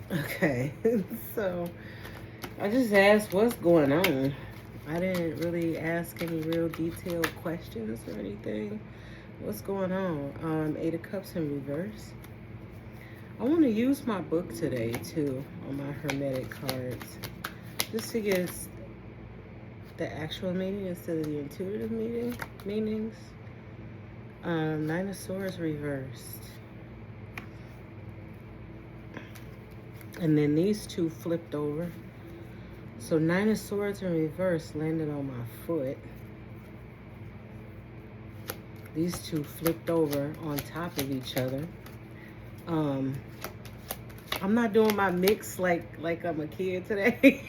Okay, so I just asked what's going on. I didn't really ask any real detailed questions or anything. What's going on? Eight of Cups in reverse. I want to use my book today too on my Hermetic cards, just to get the actual meaning instead of the intuitive meanings. Nine of Swords reversed, and then these two flipped over. So Nine of Swords in reverse landed on my foot. These two flipped over on top of each other. Um, I'm not doing my mix like I'm a kid today.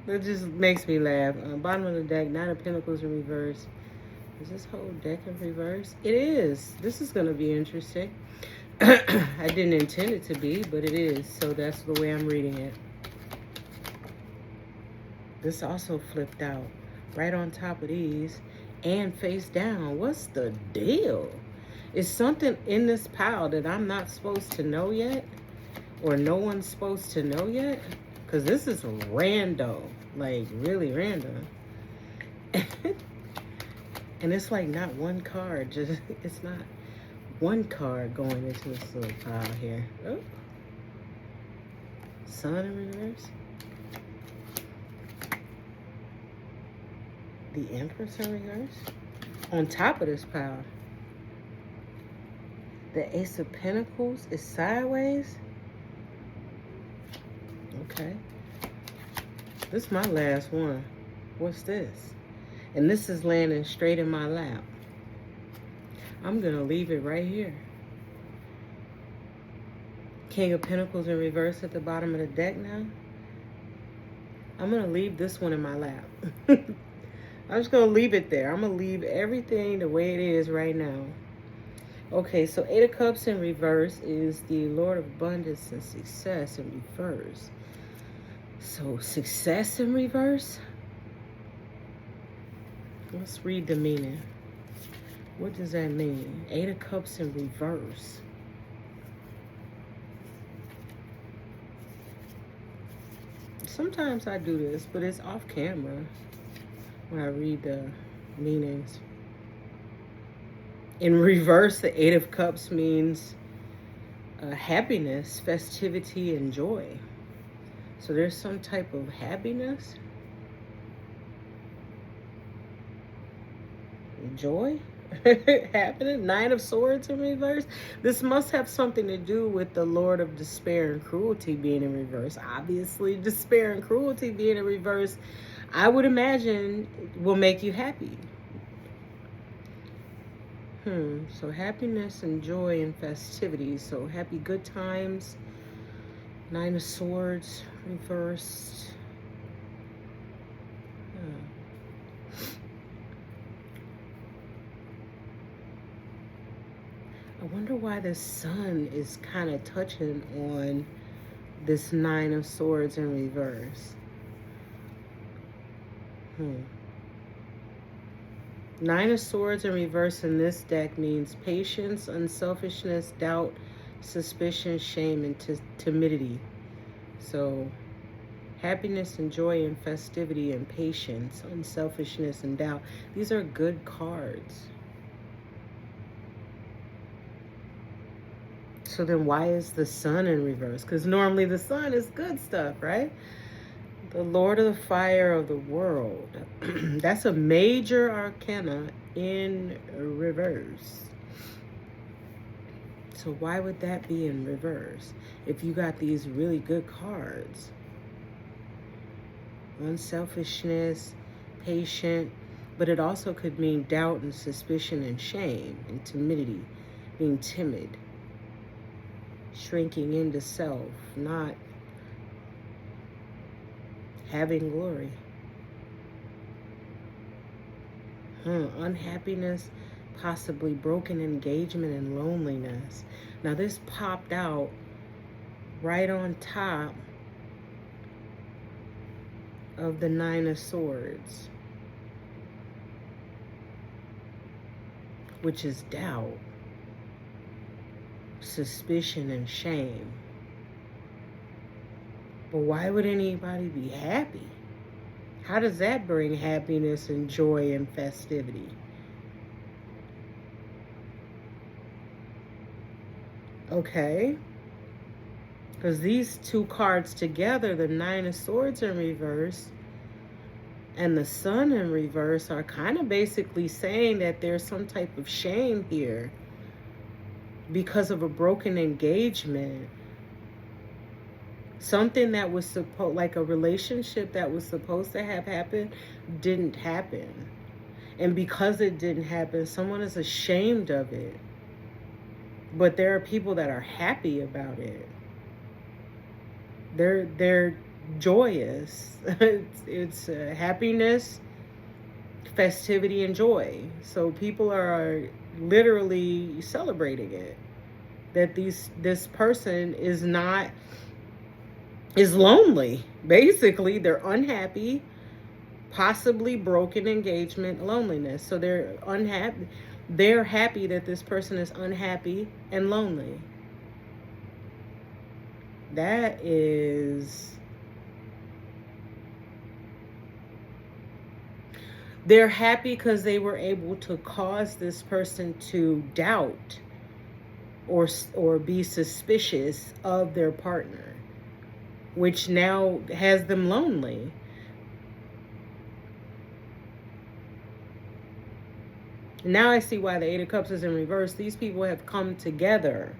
That just makes me laugh. Bottom of the deck, Nine of Pentacles in reverse. Is this whole deck in reverse? It is. This is going to be interesting. I didn't intend it to be, but it is. So that's the way I'm reading it. This also flipped out right on top of these and face down. What's the deal? Is something in this pile that I'm not supposed to know yet? Or no one's supposed to know yet? Because this is random. Like, really random. And it's like not one card. Just it's not one card going into this little pile here. Oh. Sun in reverse. The Empress in reverse. On top of this pile. The Ace of Pentacles is sideways. Okay. This is my last one. What's this? And this is landing straight in my lap. I'm going to leave it right here. King of Pentacles in reverse at the bottom of the deck now. I'm going to leave this one in my lap. I'm just going to leave it there. I'm going to leave everything the way it is right now. Okay, so Eight of Cups in reverse is the Lord of Abundance and Success in reverse. So success in reverse? Let's read the meaning. What does that mean? Eight of Cups in reverse. Sometimes I do this, but it's off camera when I read the meanings. In reverse, the Eight of Cups means happiness, festivity, and joy. So there's some type of happiness, joy happening. Nine of Swords in reverse. This must have something to do with the Lord of Despair and Cruelty being in reverse. Obviously, despair and cruelty being in reverse, I would imagine, will make you happy. So happiness and joy and festivities. So happy good times. Nine of Swords reversed. I wonder why the sun is kind of touching on this Nine of Swords in reverse. Nine of Swords in reverse in this deck means patience, unselfishness, doubt, suspicion, shame, and timidity. So happiness and joy and festivity and patience, unselfishness and doubt. These are good cards. So then why is the sun in reverse? Because normally the sun is good stuff, right? The Lord of the Fire of the World. That's a major arcana in reverse. So why would that be in reverse if you got these really good cards? Unselfishness, patient, but it also could mean doubt and suspicion and shame and timidity, being timid, shrinking into self, not having glory. Unhappiness, possibly broken engagement and loneliness. Now this popped out right on top of the Nine of Swords, which is doubt. suspicion and shame. But why would anybody be happy? How does that bring happiness and joy and festivity? Okay. Because these two cards together, the Nine of Swords in reverse and the Sun in reverse, are kind of basically saying that there's some type of shame here because of a broken engagement. Something that was supposed, like a relationship that was supposed to have happened, didn't happen. And because it didn't happen, someone is ashamed of it. But there are people that are happy about it. They're joyous. It's happiness, festivity, and joy. So people are literally celebrating it. That this person is lonely. Basically, they're unhappy, possibly broken engagement, loneliness. So they're unhappy. They're happy that this person is unhappy and lonely. That is... They're happy because they were able to cause this person to doubt or be suspicious of their partner, which now has them lonely. Now I see why the Eight of Cups is in reverse. These people have come together.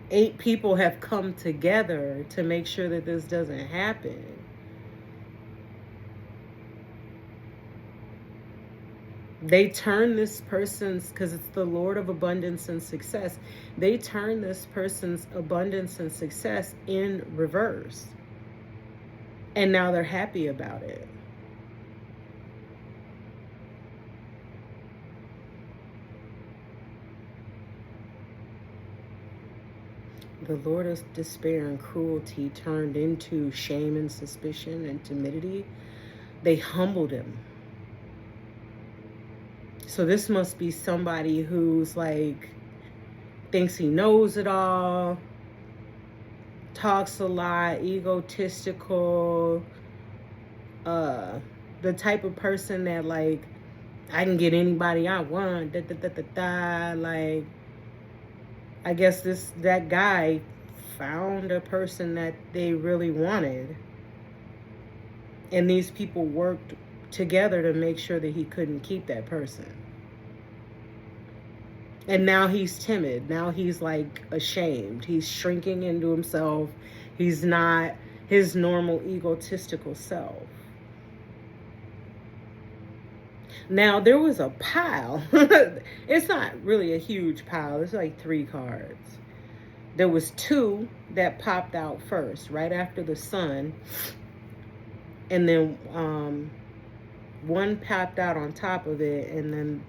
8 people have come together to make sure that this doesn't happen. They turn this person's, because it's the Lord of Abundance and Success, they turn this person's abundance and success in reverse. And now they're happy about it. The Lord of Despair and Cruelty turned into shame and suspicion and timidity. They humbled him. So this must be somebody who's like, thinks he knows it all, talks a lot, egotistical, the type of person that like, I can get anybody I want, like, I guess that guy found a person that they really wanted. And these people worked together to make sure that he couldn't keep that person. And now he's timid. Now he's like ashamed. He's shrinking into himself. He's not his normal egotistical self. Now, there was a pile. It's not really a huge pile. It's like 3 cards. There was 2 that popped out first, right after the Sun. And then 1 popped out on top of it, and then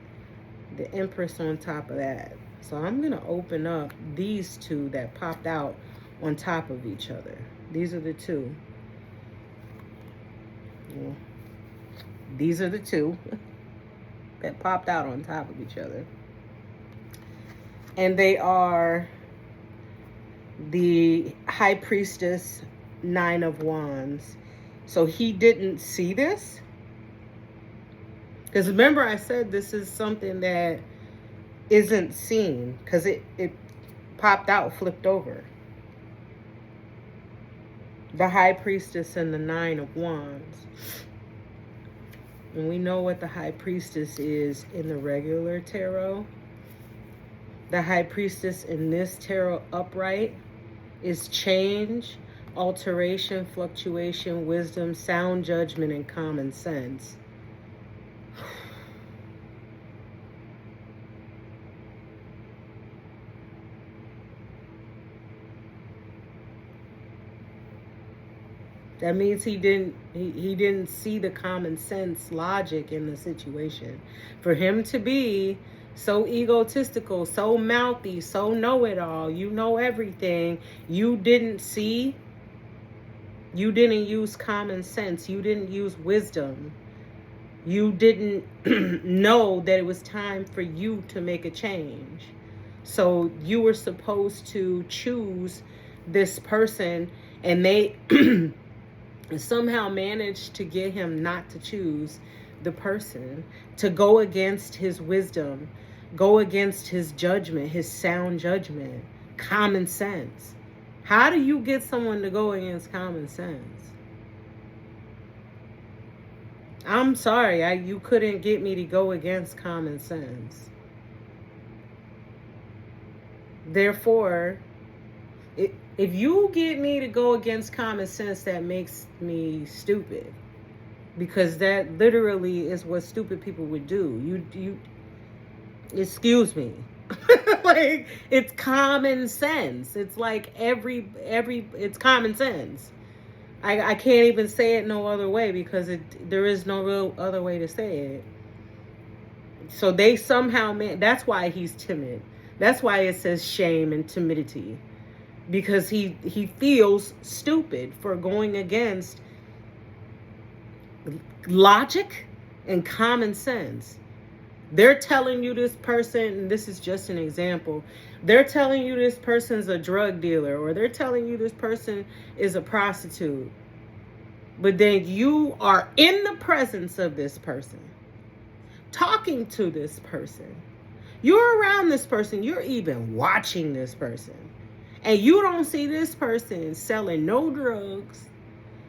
the Empress on top of that. So I'm going to open up these 2 that popped out on top of each other. These are the 2. Yeah. These are the 2 that popped out on top of each other. And they are the High Priestess, 9 of Wands. So he didn't see this. Because remember I said this is something that isn't seen. Because it popped out, flipped over. The High Priestess and the 9 of Wands. And we know what the High Priestess is in the regular tarot. The High Priestess in this tarot upright is change, alteration, fluctuation, wisdom, sound judgment, and common sense. That means he didn't see the common sense logic in the situation. For him to be so egotistical, so mouthy, so know-it-all, you know everything, you didn't see, you didn't use common sense, you didn't use wisdom, you didn't know that it was time for you to make a change. So you were supposed to choose this person, and they somehow managed to get him not to choose the person, to go against his wisdom, go against his judgment, his sound judgment, common sense. How do you get someone to go against common sense? I'm sorry, you couldn't get me to go against common sense. Therefore, if you get me to go against common sense, that makes me stupid. Because that literally is what stupid people would do. You excuse me. Like, it's common sense. It's like it's common sense. I can't even say it no other way, because there is no real other way to say it. So they somehow that's why he's timid. That's why it says shame and timidity. Because he feels stupid for going against logic and common sense. They're telling you this person, and this is just an example, they're telling you this person's a drug dealer, or they're telling you this person is a prostitute. But then you are in the presence of this person, talking to this person. You're around this person. You're even watching this person. And you don't see this person selling no drugs.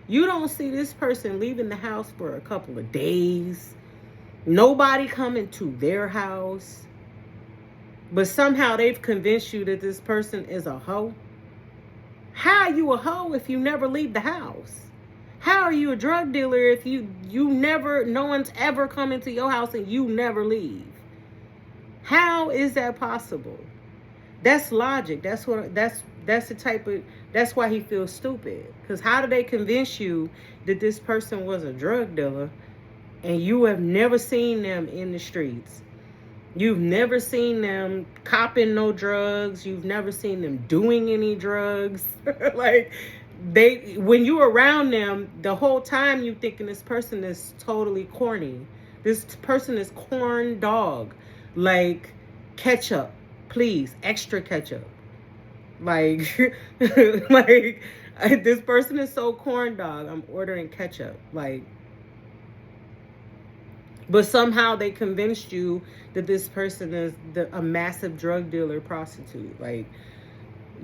You don't see this person leaving the house for a couple of days. Nobody coming to their house. But somehow they've convinced you that this person is a hoe. How are you a hoe if you never leave the house? How are you a drug dealer if no one's ever come into your house and you never leave? How is that possible? That's logic. That's why he feels stupid. Because how do they convince you that this person was a drug dealer and you have never seen them in the streets? You've never seen them copping no drugs. You've never seen them doing any drugs. Like, when you're around them, the whole time you thinking this person is totally corny. This person is corn dog. Like, ketchup, please, extra ketchup. Like, like, this person is so corn dog, I'm ordering ketchup. Like, but somehow they convinced you that this person is a massive drug dealer, prostitute. Like,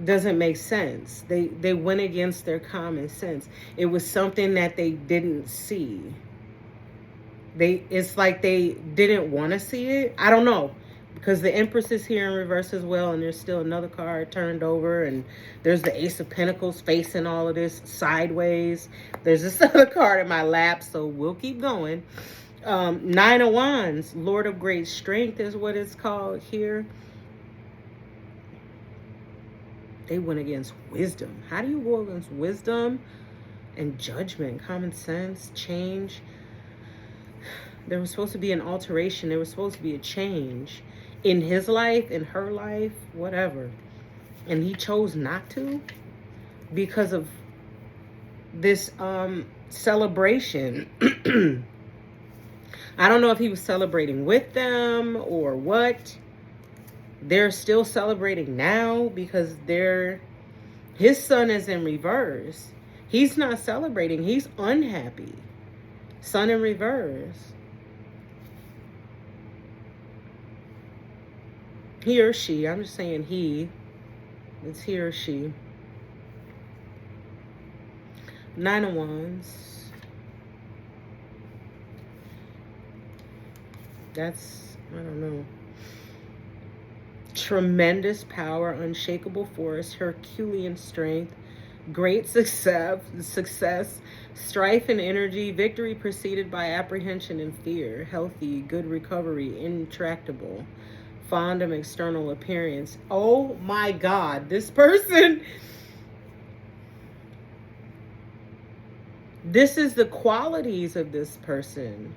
doesn't make sense. They went against their common sense. It was something that they didn't see. It's like they didn't want to see it. I don't know. Because the Empress is here in reverse as well, and there's still another card turned over, and there's the Ace of Pentacles facing all of this sideways. There's this other card in my lap, so we'll keep going. Nine of Wands, Lord of Great Strength is what it's called here. They went against wisdom. How do you go against wisdom and judgment, common sense, change? There was supposed to be an alteration. There was supposed to be a change in his life, in her life, whatever. And he chose not to because of this celebration. I don't know if he was celebrating with them or what. They're still celebrating now because his sun is in reverse. He's not celebrating. He's unhappy. Sun in reverse. He or she. I'm just saying he. It's he or she. Nine of Wands. That's, I don't know. Tremendous power, unshakable force, Herculean strength, great success, strife and energy, victory preceded by apprehension and fear, healthy, good recovery, intractable, fond of external appearance. Oh my God, this person, this is the qualities of this person.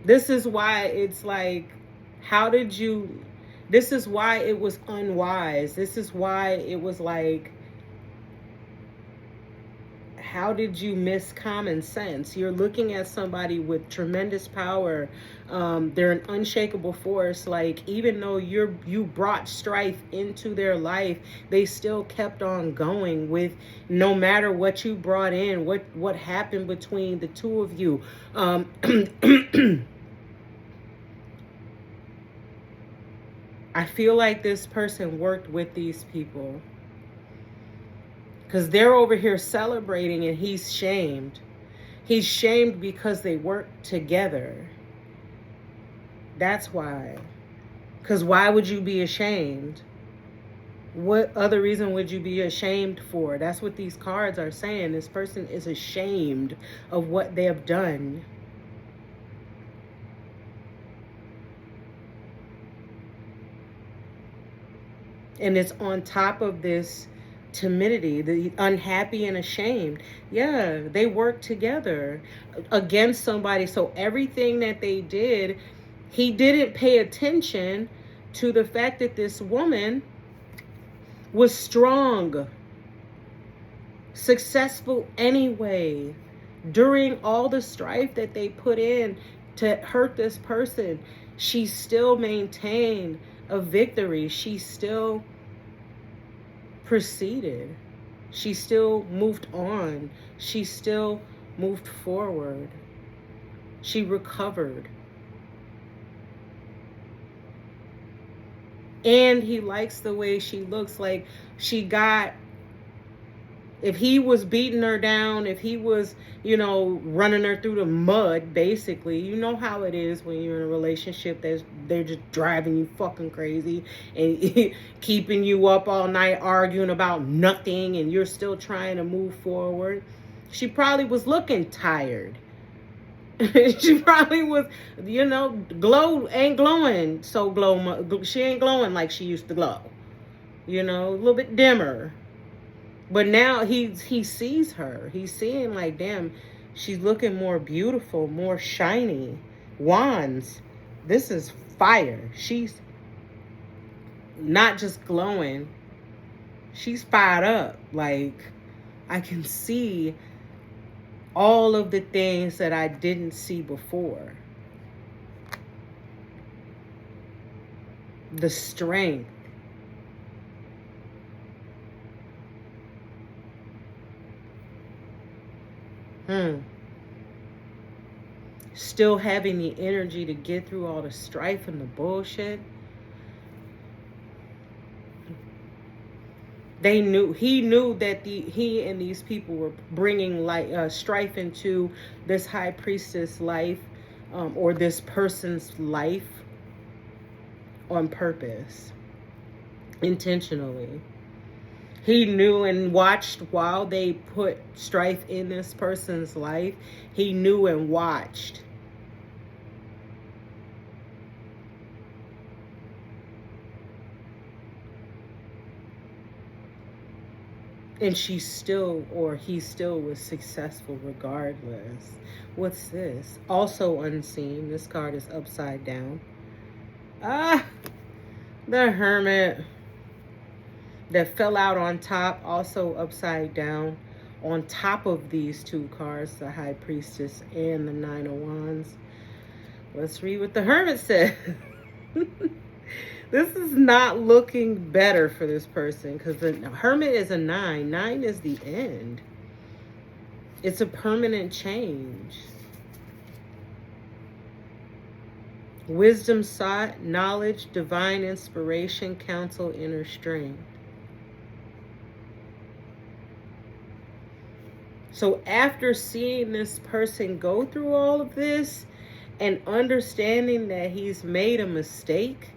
This is why it's like, this is why it was unwise. This is why it was like, how did you miss common sense? You're looking at somebody with tremendous power. They're an unshakable force. Like, even though you brought strife into their life, they still kept on going with, no matter what you brought in, what happened between the two of you. I feel like this person worked with these people, because they're over here celebrating and he's shamed. He's shamed because they work together. That's why. Because why would you be ashamed? What other reason would you be ashamed for? That's what these cards are saying. This person is ashamed of what they have done. And it's on top of this timidity, the unhappy and ashamed. Yeah, they work together against somebody. So everything that they did, he didn't pay attention to the fact that this woman was strong, successful anyway. During all the strife that they put in to hurt this person, she still maintained a victory. She still proceeded. She still moved on. She still moved forward. She recovered. And he likes the way she looks. Like, she got, if he was beating her down, if he was, running her through the mud, basically, you know how it is when you're in a relationship that's, they're just driving you fucking crazy and keeping you up all night arguing about nothing, and you're still trying to move forward. She probably was looking tired. She probably was, glow ain't glowing she ain't glowing like she used to glow. A little bit dimmer. But now he sees her. He's seeing, like, damn, she's looking more beautiful, more shiny. Wands. This is fire. She's not just glowing. She's fired up. Like, I can see all of the things that I didn't see before. The strength. Still having the energy to get through all the strife and the bullshit. He knew that he and these people were bringing strife into this high priestess life, or this person's life, on purpose, intentionally. He knew and watched while they put strife in this person's life. He knew and watched. And he still was successful regardless. What's this? Also unseen. This card is upside down. The Hermit that fell out on top, also upside down. On top of these two cards, the High Priestess and the Nine of Wands. Let's read what the Hermit said. This is not looking better for this person, because the Hermit is a 9. 9 is the end. It's a permanent change. Wisdom sought, knowledge, divine inspiration, counsel, inner strength. So after seeing this person go through all of this and understanding that he's made a mistake,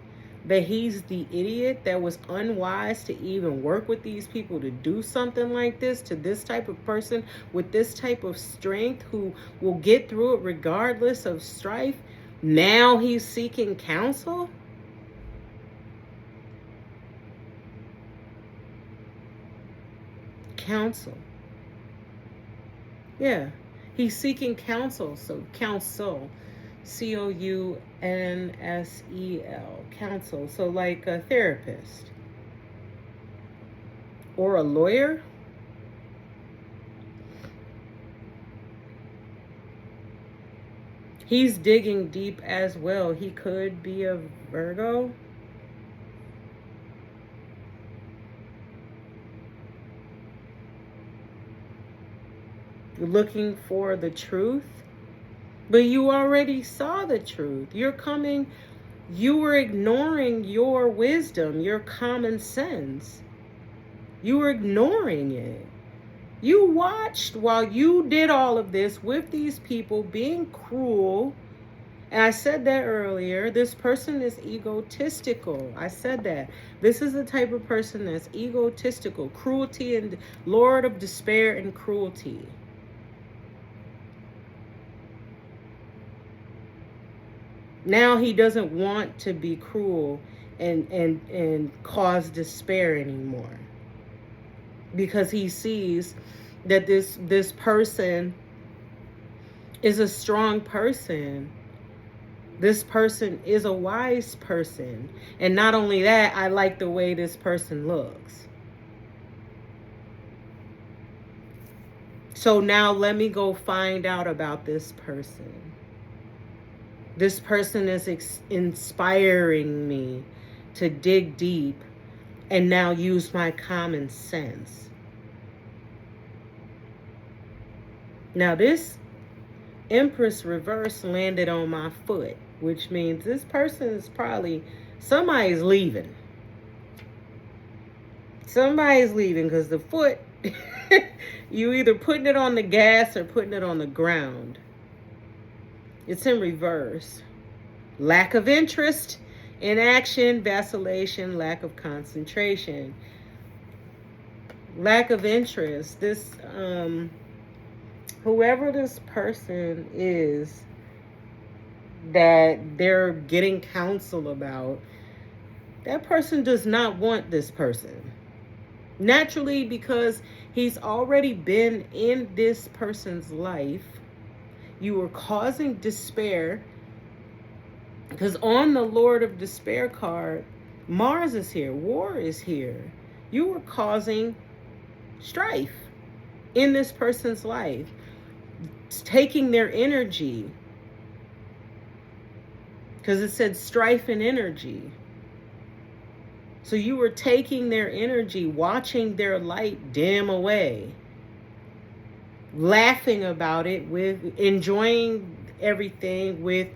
that he's the idiot that was unwise to even work with these people to do something like this to this type of person with this type of strength, who will get through it regardless of strife, now he's seeking counsel? Counsel. Yeah, he's seeking counsel. So counsel, Counsel, counsel. So like a therapist or a lawyer. He's digging deep as well. He could be a Virgo. Looking for the truth. But you already saw the truth. You were ignoring your wisdom, your common sense. You were ignoring it. You watched while you did all of this with these people being cruel. And I said that earlier. This person is egotistical. I said that. This is the type of person that's egotistical. Cruelty and Lord of despair and cruelty. Now he doesn't want to be cruel and cause despair anymore. Because he sees that this person is a strong person. This person is a wise person. And not only that, I like the way this person looks. So now let me go find out about this person. This person is inspiring me to dig deep and now use my common sense. Now this Empress reverse landed on my foot, which means this person is probably, somebody's leaving. Somebody's leaving because the foot, you either putting it on the gas or putting it on the ground. It's in reverse. Lack of interest, inaction, vacillation, lack of concentration. Lack of interest. This, whoever this person is that they're getting counsel about, that person does not want this person. Naturally, because he's already been in this person's life. You were causing despair. Because on the Lord of Despair card, Mars is here. War is here. You were causing strife in this person's life. It's taking their energy. Because it said strife and energy. So you were taking their energy, watching their light dim away. Laughing about it, with enjoying everything with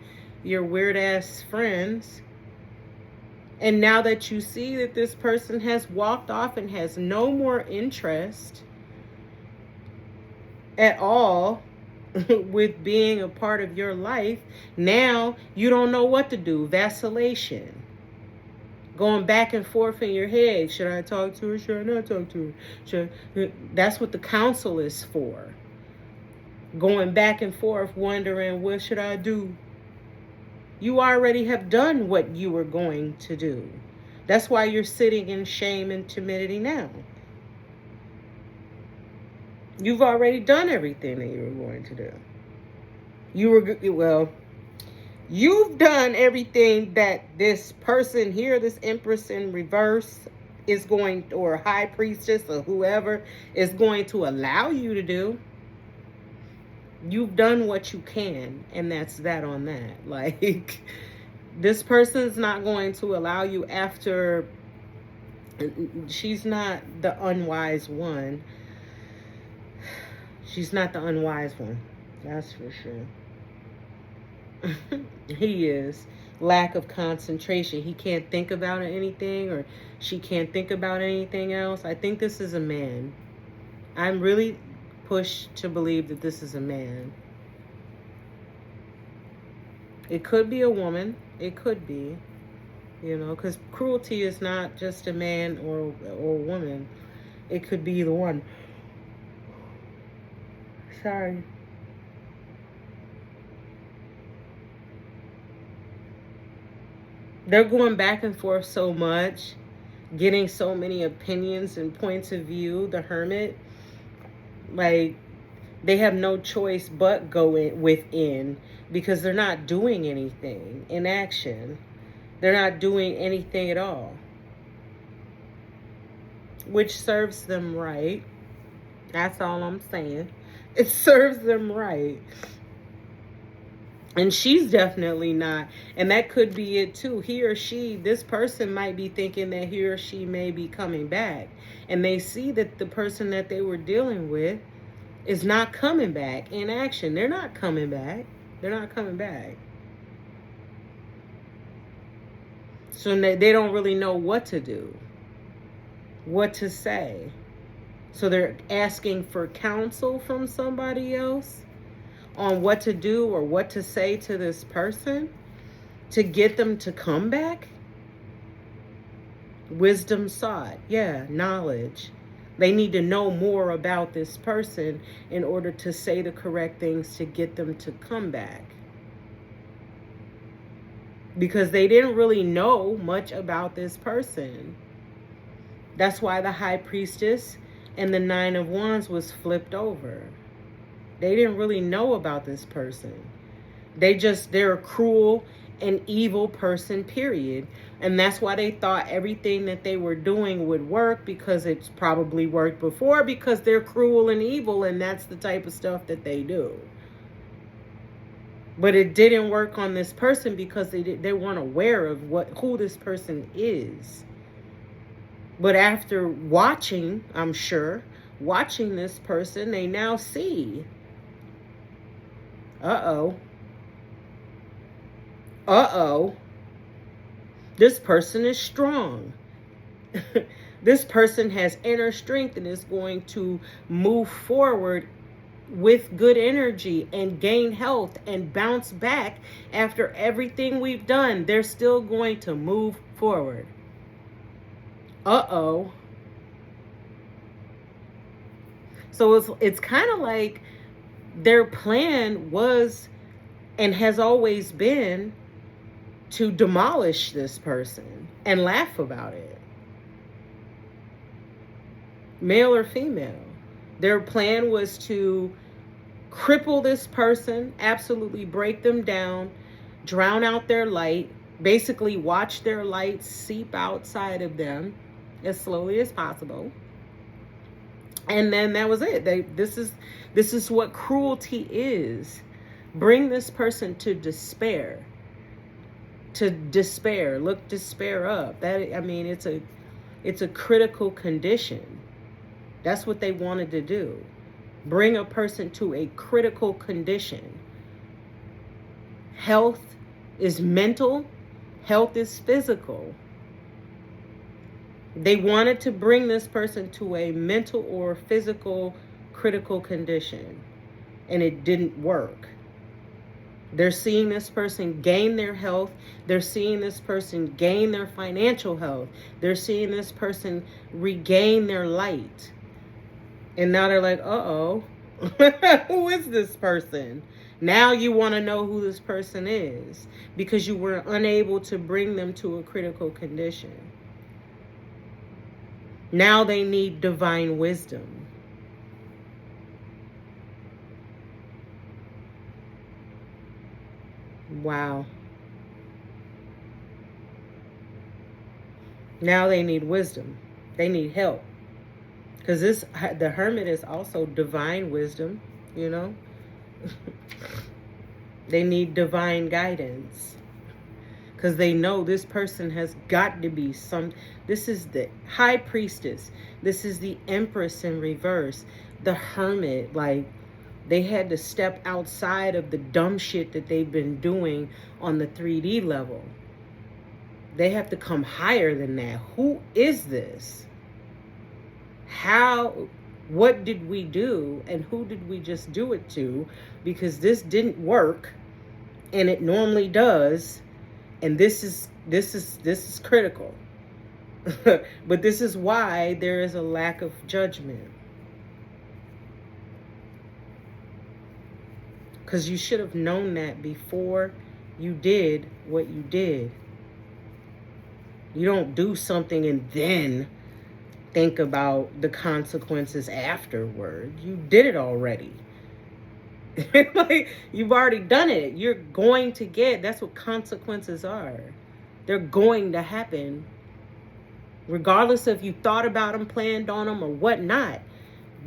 your weird ass friends. And now that you see that this person has walked off and has no more interest at all with being a part of your life, now you don't know what to do. Vacillation. Going back and forth in your head. Should I talk to her? Should I not talk to her? That's what the counsel is for. Going back and forth, wondering, what should I do? You already have done what you were going to do. That's why you're sitting in shame and timidity now. You've already done everything that you were going to do. You've done everything that this person here, this Empress in reverse, is going, or High Priestess or whoever, is going to allow you to do. You've done what you can, and that's that on that. Like, this person's not going to allow you after. She's not the unwise one. She's not the unwise one. That's for sure. He is. Lack of concentration. He can't think about anything, or she can't think about anything else. I think this is a man. I'm really pushed to believe that this is a man. It could be a woman. It could be, because cruelty is not just a man or a woman. It could be either one. Sorry. They're going back and forth so much, getting so many opinions and points of view. The Hermit, like, they have no choice but go within, because they're not doing anything in action. They're not doing anything at all, which serves them right. That's all I'm saying. It serves them right. And she's definitely not. And that could be it too. He or she, this person might be thinking that he or she may be coming back. And they see that the person that they were dealing with is not coming back in action. They're not coming back. They're not coming back. So they don't really know what to do, what to say. So they're asking for counsel from somebody else on what to do or what to say to this person to get them to come back. Wisdom sought. Yeah, knowledge. They need to know more about this person in order to say the correct things to get them to come back. Because they didn't really know much about this person. That's why the High Priestess and the Nine of Wands was flipped over. They didn't really know about this person. They're a cruel and evil person, period. And that's why they thought everything that they were doing would work, because it's probably worked before, because they're cruel and evil, and that's the type of stuff that they do. But it didn't work on this person because they weren't aware of who this person is. But after watching, I'm sure, watching this person, they now see, this person is strong. This person has inner strength and is going to move forward with good energy and gain health and bounce back after everything we've done. They're still going to move forward. So it's kind of like their plan was and has always been to demolish this person and laugh about it. Male or female. Their plan was to cripple this person, absolutely break them down, drown out their light, basically watch their light seep outside of them as slowly as possible. And then that was it. This is what cruelty is. Bring this person to despair. To despair. Look despair up. It's a critical condition. That's what they wanted to do. Bring a person to a critical condition. Health is mental. Health is physical. They wanted to bring this person to a mental or physical critical condition. And it didn't work. They're seeing this person gain their health. They're seeing this person gain their financial health. They're seeing this person regain their light. And now they're like, who is this person? Now you want to know who this person is because you were unable to bring them to a critical condition. Now they need divine wisdom. Wow. Now they need wisdom. They need help. Because the Hermit is also divine wisdom, you know. They need divine guidance. Because they know this person has got to be this is the High Priestess. This is the Empress in reverse. The Hermit, like, they had to step outside of the dumb shit that they've been doing on the 3D level. They have to come higher than that. Who is this? What did we do and who did we just do it to? Because this didn't work and it normally does. And this is critical. But this is why there is a lack of judgment. Because you should have known that before you did what you did. You don't do something and then think about the consequences afterward. You did it already. Like, you've already done it. You're going to that's what consequences are. They're going to happen. Regardless if you thought about them, planned on them, or whatnot.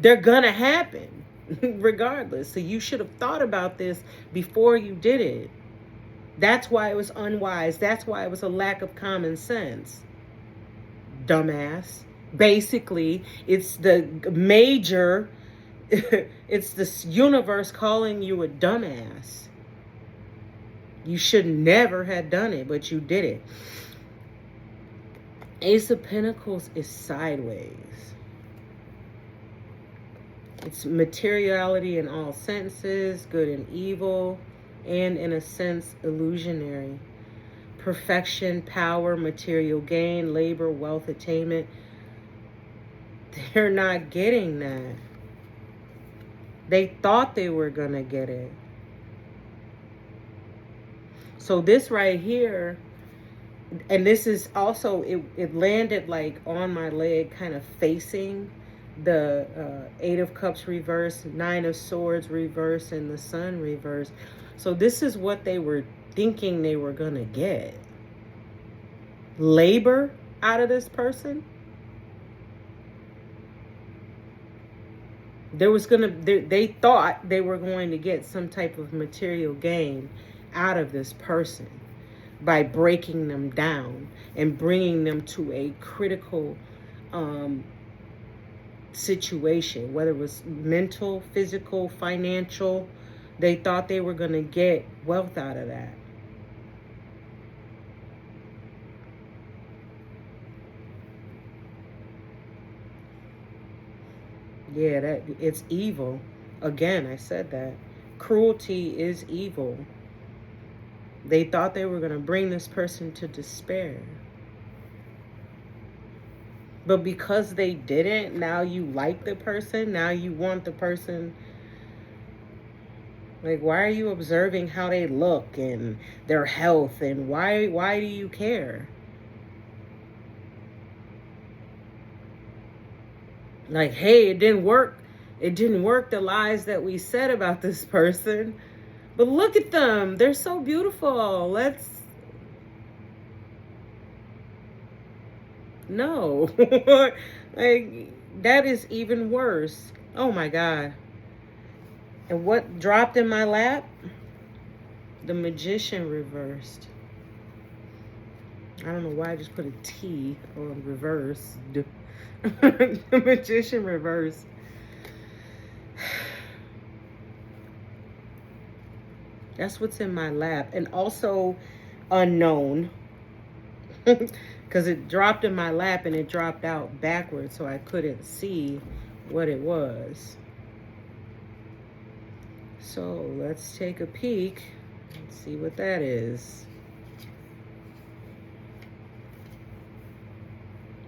They're gonna happen. regardless. So you should have thought about this before you did it. That's why it was unwise. That's why it was a lack of common sense. Dumbass. Basically, it's the major, it's this universe calling you a dumbass. You should never have done it, but you did it. Ace of Pentacles is sideways. It's materiality in all senses, good and evil, and in a sense, illusionary. Perfection, power, material gain, labor, wealth, attainment. They're not getting that. They thought they were going to get it. So this right here, and this is also, it landed like on my leg, kind of facing the Eight of Cups reverse, Nine of Swords reverse, and the Sun reverse. So this is what they were thinking they were going to get. Labor out of this person. They thought they were going to get some type of material gain out of this person by breaking them down and bringing them to a critical situation, whether it was mental, physical, financial. They thought they were going to get wealth out of that. Yeah, that it's evil. Again, I said that. Cruelty is evil. They thought they were going to bring this person to despair. But because they didn't, now you like the person. Now you want the person. Like, why are you observing how they look and their health? And why do you care? Like, hey, it didn't work. It didn't work, the lies that we said about this person. But look at them. They're so beautiful. No. Like, that is even worse. Oh, my God. And what dropped in my lap? The Magician reversed. I don't know why I just put a T on reverse. The Magician reverse. That's what's in my lap. And also unknown. Because it dropped in my lap and it dropped out backwards, so I couldn't see what it was. So let's take a peek and see what that is.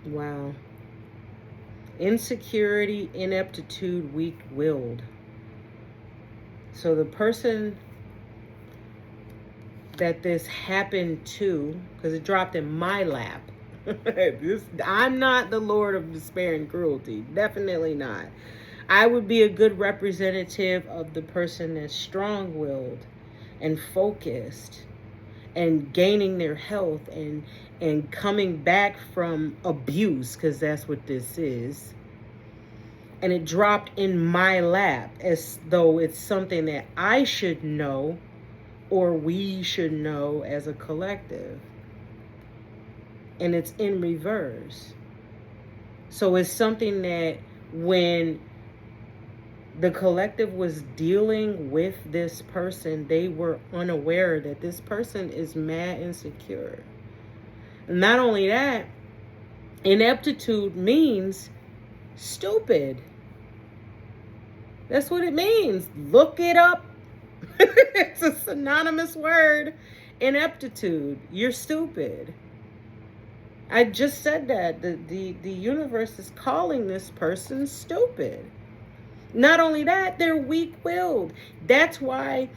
Wow. Insecurity, ineptitude, weak-willed. So the person that this happened to, because it dropped in my lap. I'm not the Lord of despair and cruelty. Definitely not. I would be a good representative of the person that's strong-willed and focused and gaining their health and coming back from abuse, because that's what this is. And it dropped in my lap as though it's something that I should know or we should know as a collective. And it's in reverse. So it's something that when the collective was dealing with this person, they were unaware that this person is mad insecure. Not only that, ineptitude means stupid. That's what it means. Look it up. It's a synonymous word. Ineptitude. You're stupid. I just said that. The universe is calling this person stupid. Not only that, they're weak-willed. That's why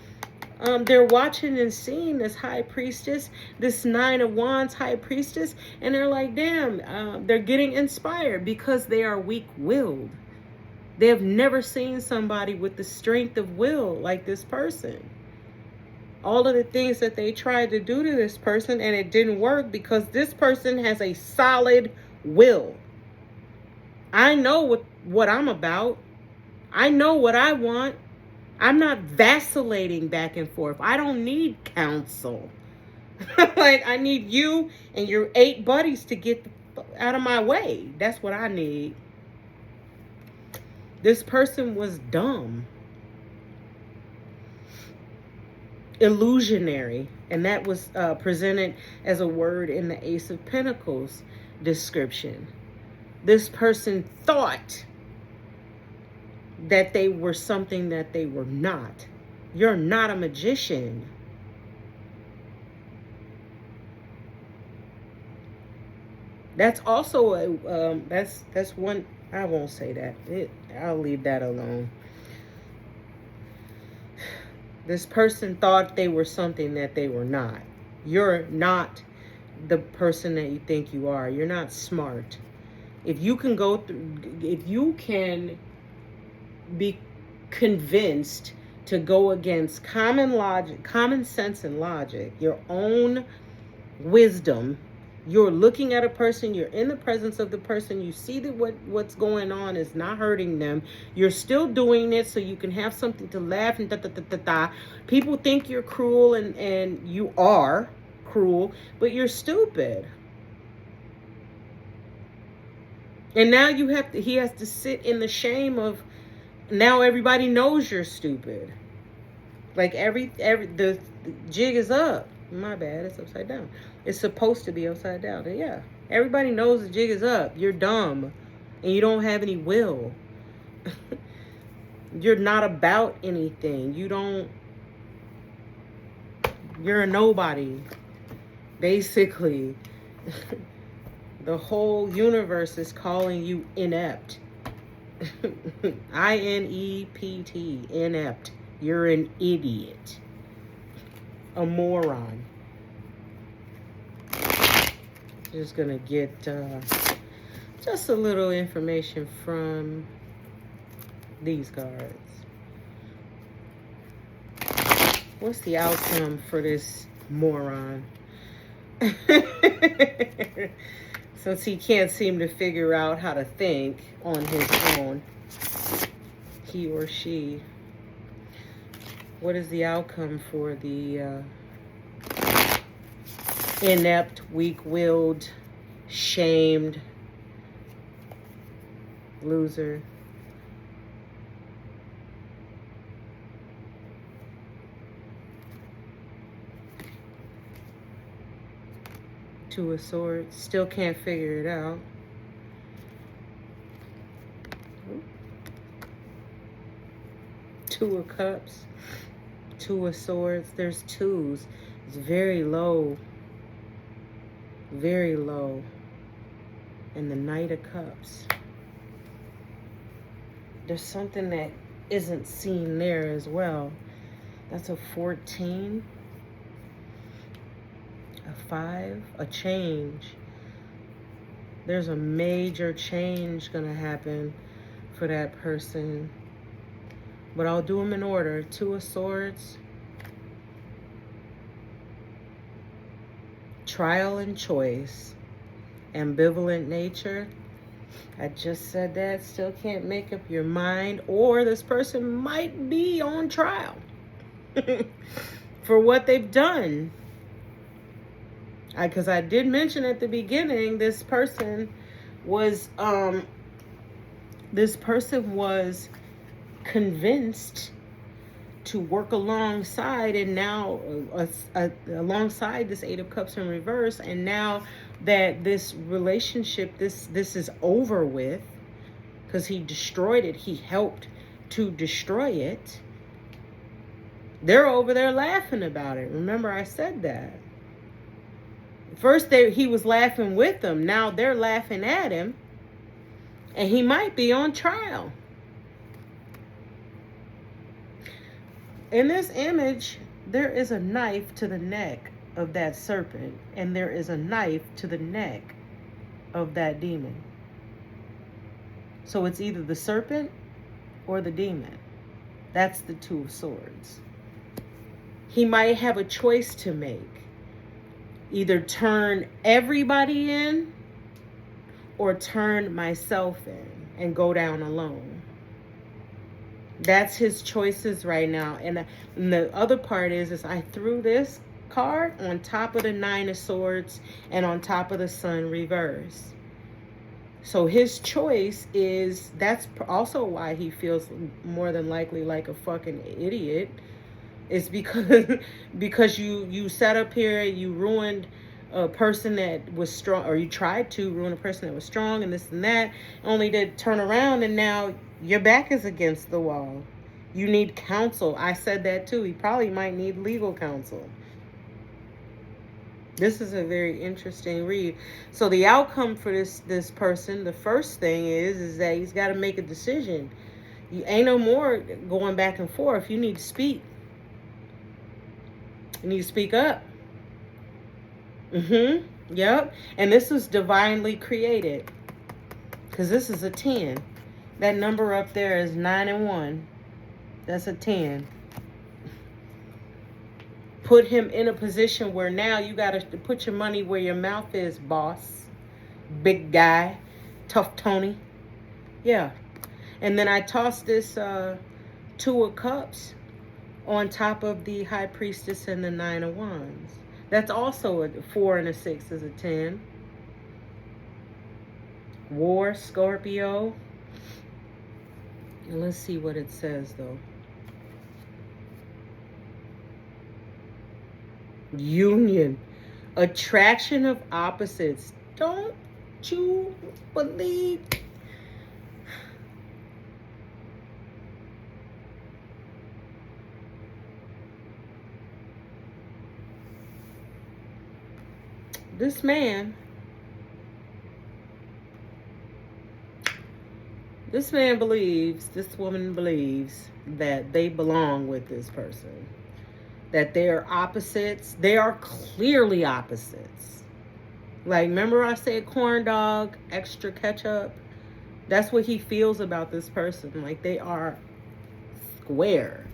they're watching and seeing this high priestess, this Nine of Wands high priestess, and they're like, damn, they're getting inspired because they are weak-willed. They have never seen somebody with the strength of will like this person. All of the things that they tried to do to this person, and it didn't work because this person has a solid will. I know what I'm about. I know what I want. I'm not vacillating back and forth. I don't need counsel. Like, I need you and your 8 buddies to get out of my way. That's what I need. This person was dumb. Illusionary. And that was presented as a word in the Ace of Pentacles description. This person thought that they were something that they were not. You're not a magician. That's also a that's one. I won't say that. I'll leave that alone. This person thought they were something that they were not. You're not the person that you think you are. You're not smart. If you can go through, if you can be convinced to go against common logic, common sense and logic, your own wisdom, you're looking at a person, you're in the presence of the person, you see that what's going on is not hurting them, you're still doing it so you can have something to laugh and people think you're cruel, and you are cruel, but you're stupid. And now he has to sit in the shame of, now everybody knows you're stupid. Like the jig is up. My bad, it's upside down. It's supposed to be upside down. And yeah, everybody knows the jig is up. You're dumb and you don't have any will. You're not about anything. You're a nobody. Basically. The whole universe is calling you inept. I-N-E-P-T, inept. You're an idiot. A moron. Just gonna get just a little information from these cards. What's the outcome for this moron? Since he can't seem to figure out how to think on his own, he or she. What is the outcome for the inept, weak-willed, shamed loser? Two of Swords. Still can't figure it out. Two of Cups. Two of Swords. There's twos. It's very low. Very low. And the Knight of Cups. There's something that isn't seen there as well. That's a 14. A 5. A change. There's a major change gonna happen for that person. But I'll do them in order. Two of Swords. Trial and choice. Ambivalent nature. I just said that. Still can't make up your mind. Or this person might be on trial for what they've done. Because I did mention at the beginning, this person was convinced to work alongside, and now alongside this Eight of Cups in reverse, and now that this relationship, this is over with, because he destroyed it, he helped to destroy it, they're over there laughing about it. Remember I said that. First he was laughing with them, now they're laughing at him, and he might be on trial. In this image, there is a knife to the neck of that serpent, and there is a knife to the neck of that demon. So it's either the serpent or the demon. That's the Two of Swords. He might have a choice to make. Either turn everybody in or turn myself in and go down alone. That's his choices right now. And the other part is I threw this card on top of the Nine of Swords and on top of the Sun reverse. So his choice is, that's also why he feels more than likely like a fucking idiot. Is because you sat up here, you ruined a person that was strong, or you tried to ruin a person that was strong, and this and that, only to turn around and now your back is against the wall. You need counsel. I said that too. He probably might need legal counsel. This is a very interesting read. So the outcome for this person, the first thing is that he's got to make a decision. You ain't no more going back and forth. You need to speak. You need to speak up. Yep. And this is divinely created. Because this is a 10. That number up there is 9 and 1. That's a 10. Put him in a position where now you got to put your money where your mouth is, boss. Big guy. Tough Tony. Yeah. And then I tossed this 2 of Cups on top of the High Priestess and the 9 of Wands. That's also a 4 and a 6 is a 10. War, Scorpio. And let's see what it says, though. Union. Attraction of opposites. Don't you believe? This man believes, this woman believes that they belong with this person. That they are opposites. They are clearly opposites. Like, remember I said corn dog, extra ketchup? That's what he feels about this person. Like, they are square.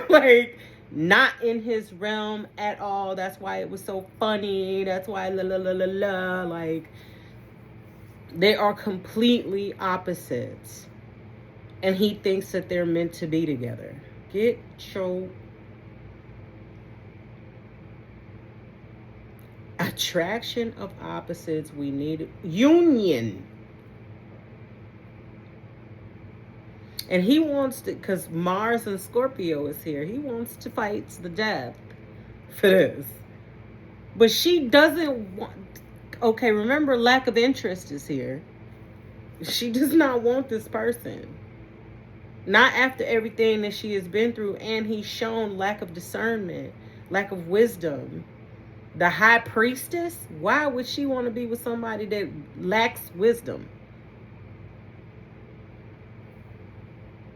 Like, not in his realm at all. That's why it was so funny. That's why la la la la la. Like, they are completely opposites. And he thinks that they're meant to be together. Get your attraction of opposites. We need union. And he wants to, because Mars and Scorpio is here, he wants to fight the death for this. But she doesn't want, okay, remember lack of interest is here. She does not want this person. Not after everything that she has been through, and he's shown lack of discernment, lack of wisdom. The High Priestess, why would she want to be with somebody that lacks wisdom?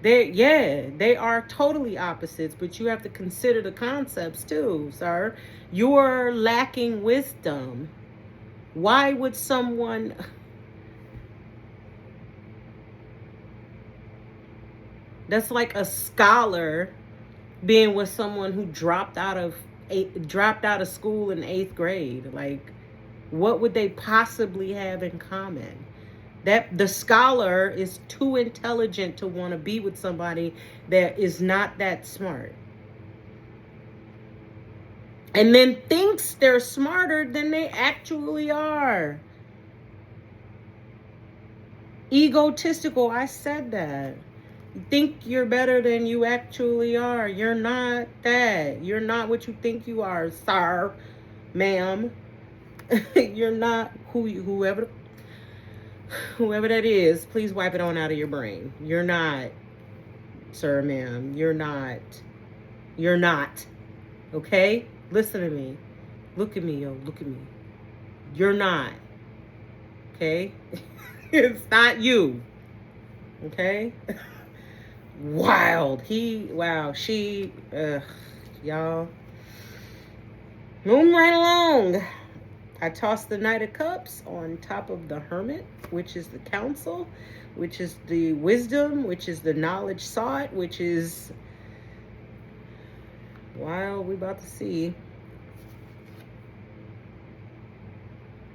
They are totally opposites, but you have to consider the concepts too, sir. You're lacking wisdom. Why would someone... That's like a scholar being with someone who dropped out of school in 8th grade. Like, what would they possibly have in common? That the scholar is too intelligent to want to be with somebody that is not that smart. And then thinks they're smarter than they actually are. Egotistical, I said that. You think you're better than you actually are. You're not that. You're not what you think you are, sir, ma'am. You're not whoever that is. Please wipe it on out of your brain. You're not, sir, ma'am. You're not. You're not. Okay? Listen to me. Look at me, yo. Look at me. You're not. Okay? It's not you. Okay? Wild. She, y'all. Moving right along. I tossed the Knight of Cups on top of the Hermit, which is the counsel, which is the wisdom, which is the knowledge sought, which is, wow, we about to see.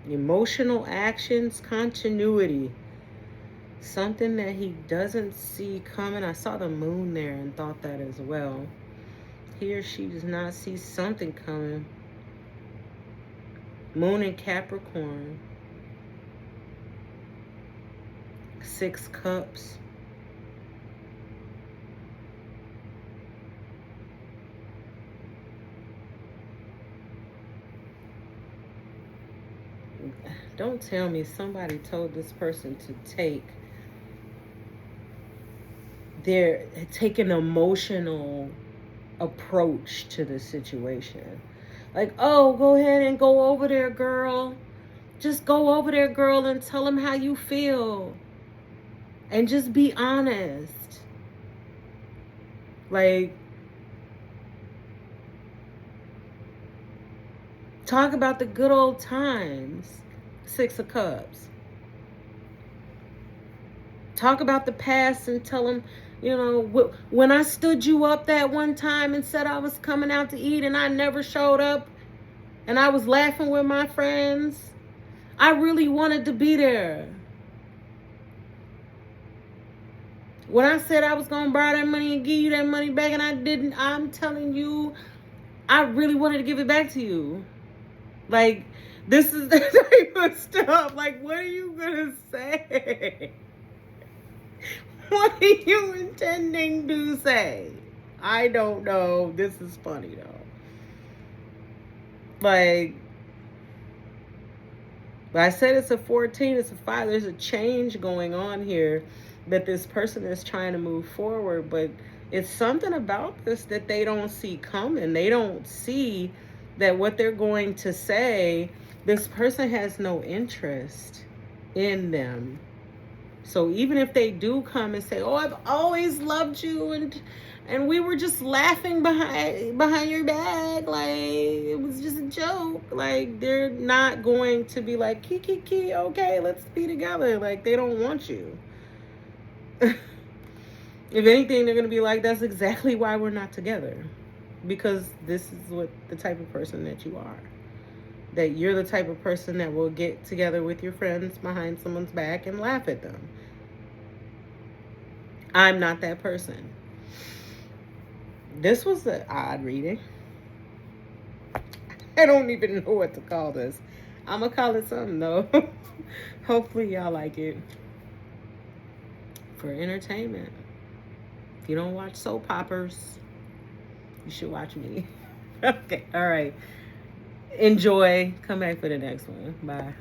Emotional actions, continuity. Something that he doesn't see coming. I saw the moon there and thought that as well. He or she does not see something coming. Moon in Capricorn. 6 cups. Don't tell me somebody told this person to take an emotional approach to the situation. Like, oh, go ahead and go over there, girl. Just go over there, girl, and tell them how you feel. And just be honest. Like, talk about the good old times. 6 of Cups. Talk about the past and tell them, you know, when I stood you up that one time and said I was coming out to eat and I never showed up and I was laughing with my friends, I really wanted to be there. When I said I was going to borrow that money and give you that money back and I didn't, I'm telling you, I really wanted to give it back to you. Like, this is the type of stuff. Like, what are you going to say? What are you intending to say? I don't know. This is funny, though. Like, I said it's a 14, it's a 5. There's a change going on here that this person is trying to move forward, but it's something about this that they don't see coming. They don't see that what they're going to say, this person has no interest in them. So even if they do come and say, oh, I've always loved you and we were just laughing behind your back, like it was just a joke, like they're not going to be like, kiki, okay, let's be together. Like, they don't want you. If anything, they're going to be like, that's exactly why we're not together. Because this is what the type of person that you are. That you're the type of person that will get together with your friends behind someone's back and laugh at them. I'm not that person. This was an odd reading. I don't even know what to call this. I'm going to call it something, though. Hopefully y'all like it. For entertainment. If you don't watch soap operas, you should watch me. Okay, all right. Enjoy. Come back for the next one. Bye.